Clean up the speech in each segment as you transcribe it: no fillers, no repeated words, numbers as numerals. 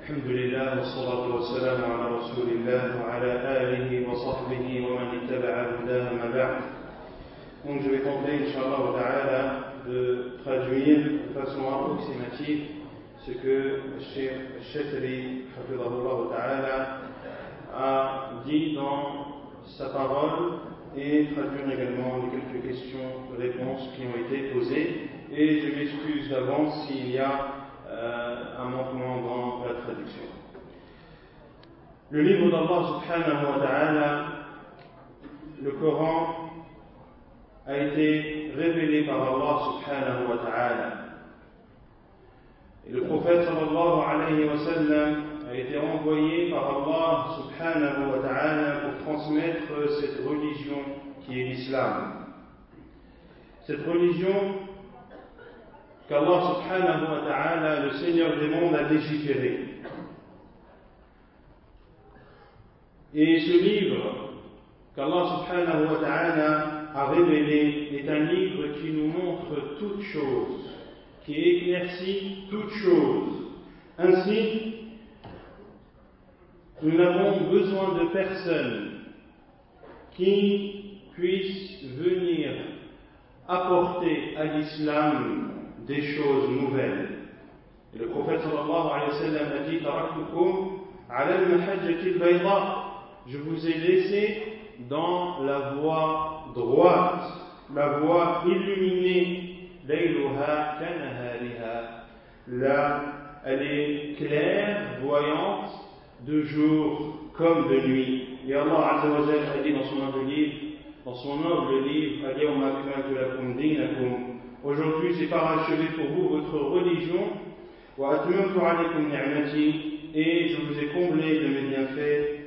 الحمد لله والصلاة والسلام على رسول الله وعلى آله وصحبه ومن اتبع هداه ما بعد. Donc je vais tenter, Inch'Allah ta'ala, de traduire de façon approximative ce que Cheikh Chetri, hafidhahullah ta'ala, a dit dans sa parole et traduire également les quelques questions-réponses qui ont été posées. Et je m'excuse d'avance s'il y a un manquement dans la traduction. Le livre d'Allah subhanahu wa ta'ala, le Coran, a été révélé par Allah subhanahu wa ta'ala. Et le prophète sallallahu alayhi wa sallam a été envoyé par Allah subhanahu wa ta'ala pour transmettre cette religion qui est l'islam. Cette religion qu'Allah subhanahu wa ta'ala, le Seigneur des mondes, a légiféré. Et ce livre qu'Allah subhanahu wa ta'ala a révélé est un livre qui nous montre toutes choses, qui éclaircit toutes choses. Ainsi, nous n'avons besoin de personne qui puisse venir apporter à l'islam des choses nouvelles. Et le prophète sallallahu alayhi wa sallam a dit: Taraktukum ala al-mahajjati al-bayda. Je vous ai laissé dans la voie droite, la voie illuminée. Layluha kanahariha. Là, elle est claire, voyante, de jour comme de nuit. Et Allah azza wa jalla a dit dans son noble livre, Al-yawma akmaltu lakum dinakum. Aujourd'hui, c'est parachevé pour vous votre religion. Wa atmamtu alaykum ni'mati. Et je vous ai comblé de mes bienfaits.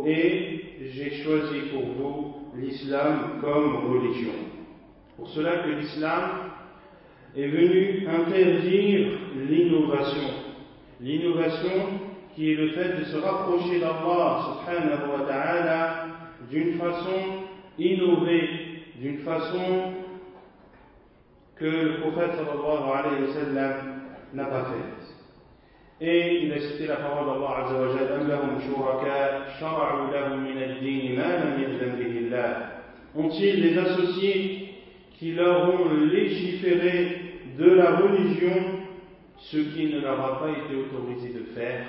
Et j'ai choisi pour vous l'islam comme religion. Pour cela que l'islam est venu interdire l'innovation. L'innovation qui est le fait de se rapprocher d'Allah subhanahu wa ta'ala d'une façon innovée, d'une façon que le prophète sallallahu alayhi wa sallam n'a pas faite. Et il a cité la parole d'Allah azza wa jalla: Am lahum shuraka shara'u lahum min ad-din ma lam ya'zan bihi Allah. Ont-ils des associés qui leur ont légiféré de la religion ce qui ne leur a pas été autorisé de faire?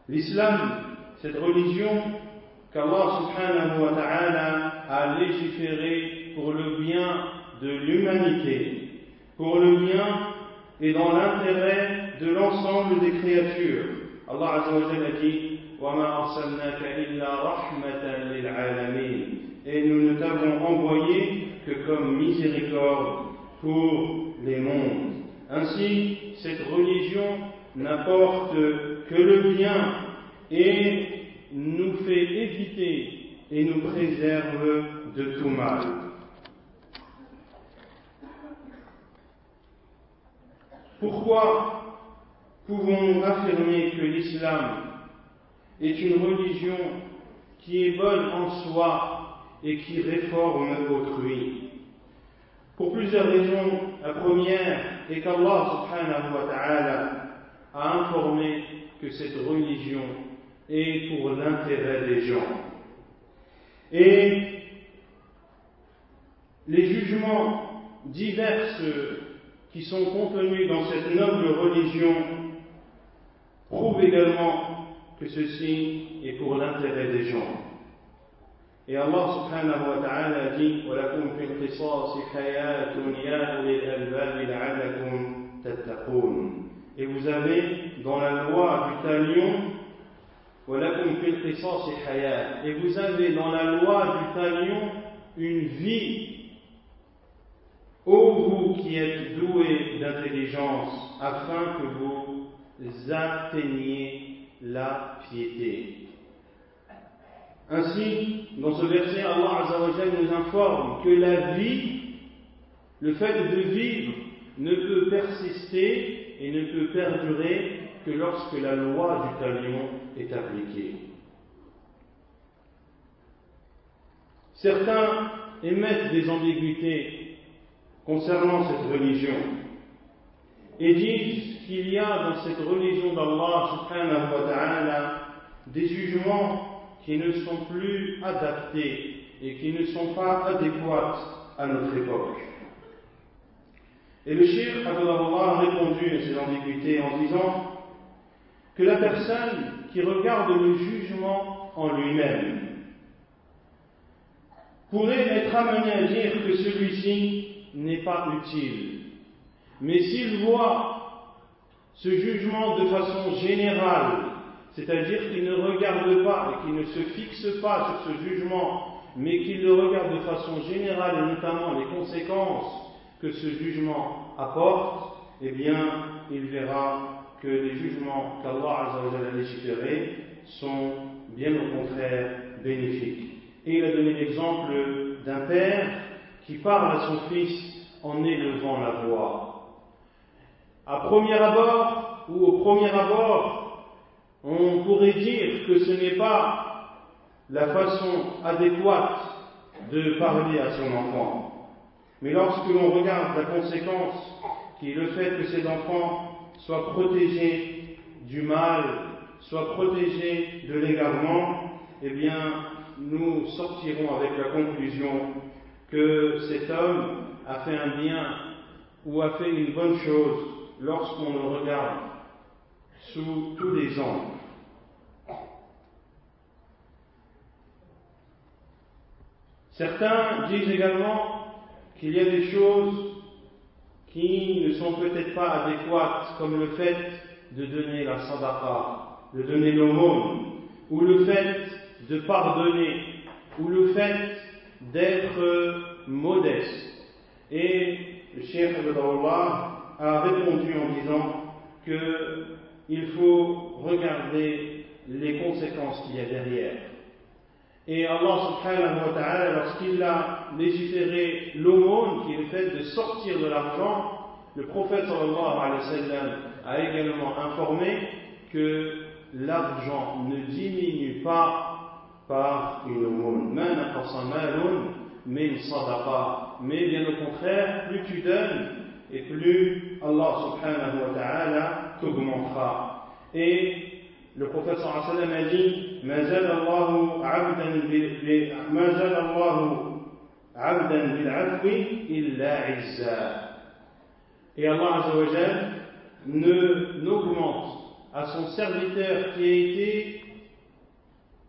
L'islam, cette religion qu'Allah subhanahu wa ta'ala a légiféré pour le bien de l'humanité, pour le bien et dans l'intérêt de l'ensemble des créatures. Allah azza wa jalla dit: Wa ma arsalnaka illa rahmatan lil alamin. Et nous ne t'avons envoyé que comme miséricorde pour les mondes. Ainsi, cette religion n'apporte que le bien et nous fait éviter et nous préserve de tout mal. Pourquoi pouvons-nous affirmer que l'islam est une religion qui est bonne en soi et qui réforme autrui? Pour plusieurs raisons. La première est qu'Allah subhanahu wa ta'ala a informé que cette religion est pour l'intérêt des gens. Et les jugements divers qui sont contenus dans cette noble religion prouvent également que ceci est pour l'intérêt des gens. Et Allah subhanahu wa ta'ala dit: وَلَكُمْ فِي الْقِصَاصِ حَيَاةٌ يَا أُولِي الْأَلْبَابِ لَعَلَّكُمْ تَتَّقُونَ. Et vous avez dans la loi du talion, وَلَكُمْ فِي الْقِصَاصِ حَيَاةٌ. Et vous avez dans la loi du talion une vie. Ô vous qui êtes doués d'intelligence, afin que vous atteigniez la piété. Ainsi, dans ce verset, Allah azza wa jalla nous informe que la vie, le fait de vivre, ne peut persister et ne peut perdurer que lorsque la loi du talion est appliquée. Certains émettent des ambiguïtés concernant cette religion et disent qu'il y a dans cette religion d'Allah subhanahu wa ta'ala des jugements qui ne sont plus adaptés et qui ne sont pas adéquats à notre époque. Et le cheikh Abdullah a répondu à ces ambiguïtés en disant que la personne qui regarde le jugement en lui-même pourrait être amené à dire que celui-ci n'est pas utile. Mais s'il voit ce jugement de façon générale, c'est-à-dire qu'il ne regarde pas et qu'il ne se fixe pas sur ce jugement, mais qu'il le regarde de façon générale et notamment les conséquences que ce jugement apporte, eh bien, il verra que les jugements qu'Allah Azza wa Jalla a légiférés sont bien au contraire bénéfiques. Et il a donné l'exemple d'un père qui parle à son fils en élevant la voix. Au premier abord, on pourrait dire que ce n'est pas la façon adéquate de parler à son enfant. Mais lorsque l'on regarde la conséquence qui est le fait que cet enfant soit protégé du mal, soit protégé de l'égarement, eh bien, nous sortirons avec la conclusion que cet homme a fait un bien ou a fait une bonne chose lorsqu'on le regarde sous tous les angles. Certains disent également qu'il y a des choses qui ne sont peut-être pas adéquates, comme le fait de donner la sadaqa, de donner l'aumône, ou le fait de pardonner, ou le fait d'être modeste. Et le cheikh Abdullah a répondu en disant qu'il faut regarder les conséquences qu'il y a derrière. Et Allah subhanahu wa ta'ala, lorsqu'il a légiféré l'aumône, qui est le fait de sortir de l'argent, le prophète sallallahu alayhi wa sallam a également informé que l'argent ne diminue pas par une aumône. Mais bien au contraire, plus tu donnes, et plus Allah subhanahu wa ta'ala t'augmentera. Et le prophète sallallahu alayhi wa sallam a dit ما زاد الله عبدا بالعفو إلا عزا. Et Allah Azza wa Jal n'augmente à son serviteur qui a été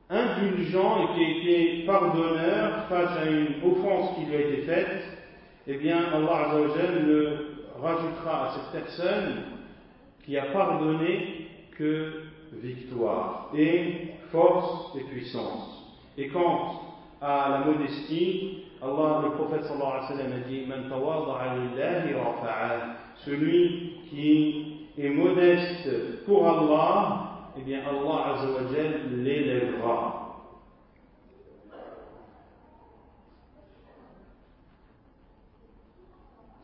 indulgent et qui a été pardonneur face à une offense qui lui a été faite, eh bien Allah Azza wa Jal ne rajoutera à cette personne qui a pardonné que victoire et force et puissance. Et quant à la modestie, le prophète sallallahu alayhi wa sallam a dit Man tawada'a lillahi rafa'ah. Celui qui est modeste pour Allah, eh bien Allah Azza wa Jal l'élèvera.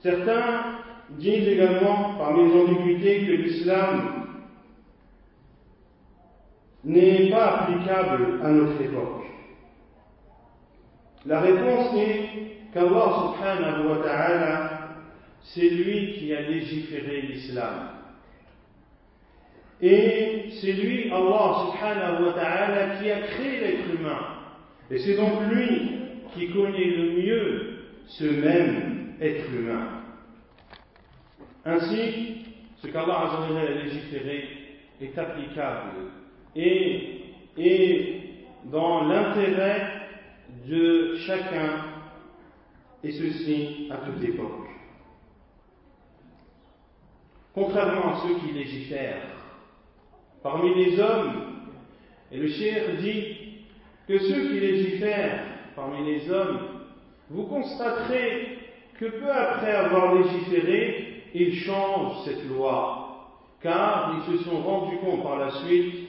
Certains disent également, parmi les ambiguïtés, que l'islam n'est pas applicable à notre époque. La réponse est qu'Allah subhanahu wa ta'ala, c'est lui qui a légiféré l'islam. Et c'est lui, Allah subhanahu wa ta'ala, qui a créé l'être humain. Et c'est donc lui qui connaît le mieux ce même être humain. Ainsi, ce qu'Allah azza wa jalla a légiféré est applicable et dans l'intérêt de chacun, et ceci à toute époque. Contrairement à ceux qui légifèrent parmi les hommes, et le cheikh dit que ceux qui légifèrent parmi les hommes, vous constaterez que peu après avoir légiféré, ils changent cette loi, car ils se sont rendus compte par la suite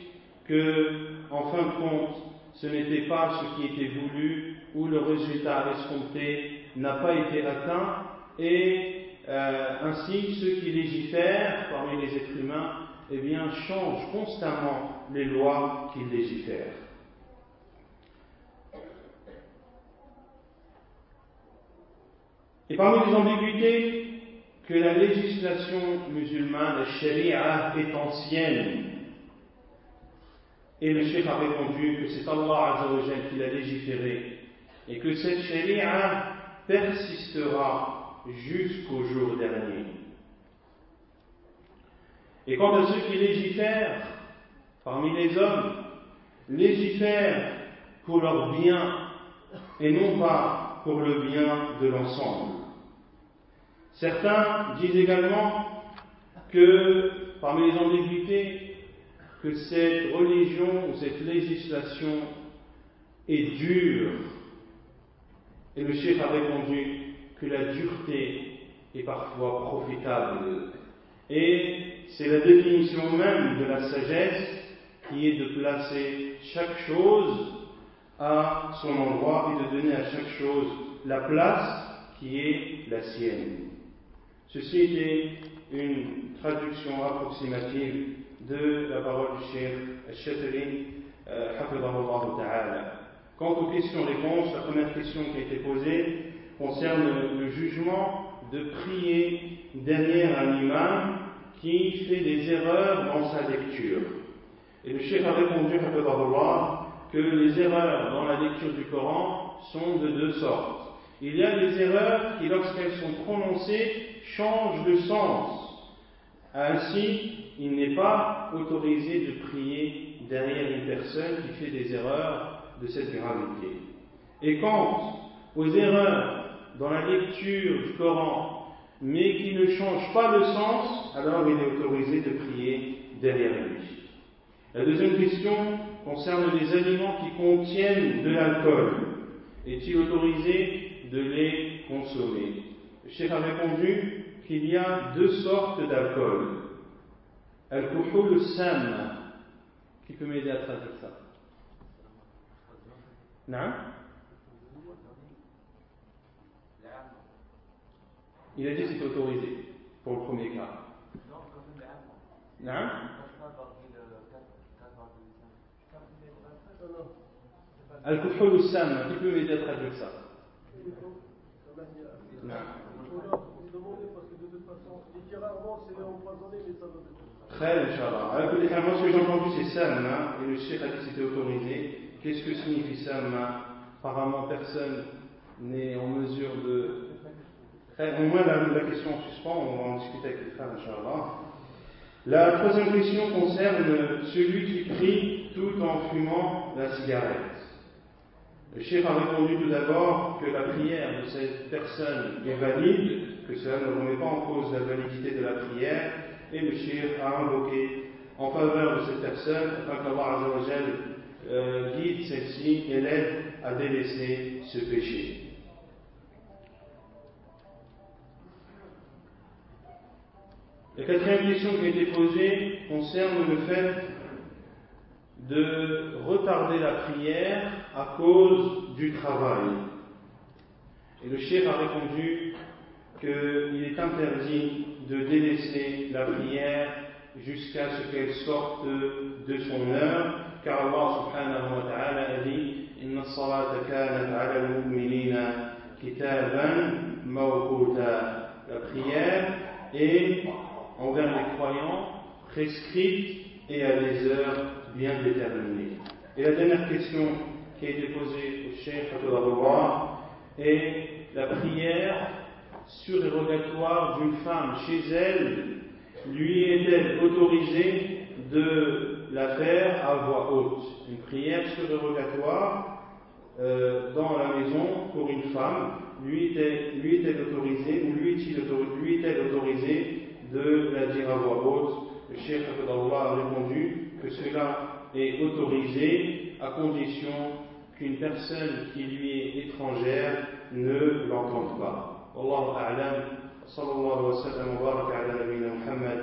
que, en fin de compte, ce n'était pas ce qui était voulu ou le résultat escompté n'a pas été atteint, et ainsi ceux qui légifèrent parmi les êtres humains, eh bien, changent constamment les lois qu'ils légifèrent. Et parmi les ambiguïtés que la législation musulmane, la sharia, est ancienne. Et le cheikh a répondu que c'est Allah Azza wa Jal qui l'a légiféré et que cette sharia persistera jusqu'au jour dernier. Et quant à ceux qui légifèrent parmi les hommes, légifèrent pour leur bien et non pas pour le bien de l'ensemble. Certains disent également que parmi les ambiguïtés, que cette religion ou cette législation est dure. Et le cheikh a répondu que la dureté est parfois profitable. Et c'est la définition même de la sagesse qui est de placer chaque chose à son endroit et de donner à chaque chose la place qui est la sienne. Ceci était une traduction approximative de la parole du cheikh Al-Shatri, hafidhahullah ta'ala. Quant aux questions-réponses, la première question qui a été posée concerne le jugement de prier derrière un imam qui fait des erreurs dans sa lecture. Et le cheikh a répondu, hafidhahullah, que les erreurs dans la lecture du Coran sont de deux sortes. Il y a des erreurs qui, lorsqu'elles sont prononcées, changent de sens. Ainsi, il n'est pas autorisé de prier derrière une personne qui fait des erreurs de cette gravité. Et quant aux erreurs dans la lecture du Coran, mais qui ne changent pas le sens, alors il est autorisé de prier derrière lui. La deuxième question concerne les aliments qui contiennent de l'alcool. Est-il autorisé de les consommer? Le cheikh a répondu qu'il y a deux sortes d'alcool. Al-kuhul sam. Qui peut m'aider à traduire ça? Non? Il a dit que c'est autorisé pour le premier cas. Non? Al-kuhul sam. Qui peut m'aider à traduire ça? Non. Très, Inch'Allah. Moi, ce que j'ai entendu, c'est Samma, et le cheikh a dit que c'était autorisé. Qu'est-ce que signifie Samma? Apparemment, personne n'est en mesure de. Au moins, la question en suspens, on va en discuter avec les femmes, Inch'Allah. La troisième question concerne celui qui prie tout en fumant la cigarette. Le cheikh a répondu tout d'abord que la prière de cette personne est valide, que cela ne remet pas en cause la validité de la prière, et le cheikh a invoqué en faveur de cette personne afin qu'Allah Azza wa Jal guide celle-ci et l'aide à délaisser ce péché. La quatrième question qui a été posée concerne le fait de retarder la prière à cause du travail. Et le cheikh a répondu qu'il est interdit de délaisser la prière jusqu'à ce qu'elle sorte de son heure, car Allah subhanahu wa ta'ala a dit Inna as-salata kanat 'ala al-mu'minina kitaban mawquta. La prière est envers les croyants prescrite et à des heures bien déterminées. Et la dernière question qui a été posée au cheikh est la prière surérogatoire d'une femme chez elle, lui est-elle autorisée de la faire à voix haute? Une prière surérogatoire dans la maison pour une femme, lui est-elle autorisée ou lui est-elle autorisée de la dire à voix haute? Le cheikh a répondu que cela est autorisé à condition qu'une personne qui lui est étrangère ne l'entende pas. Wallahu a'lam. صلى الله وسلم وبارك على نبينا محمد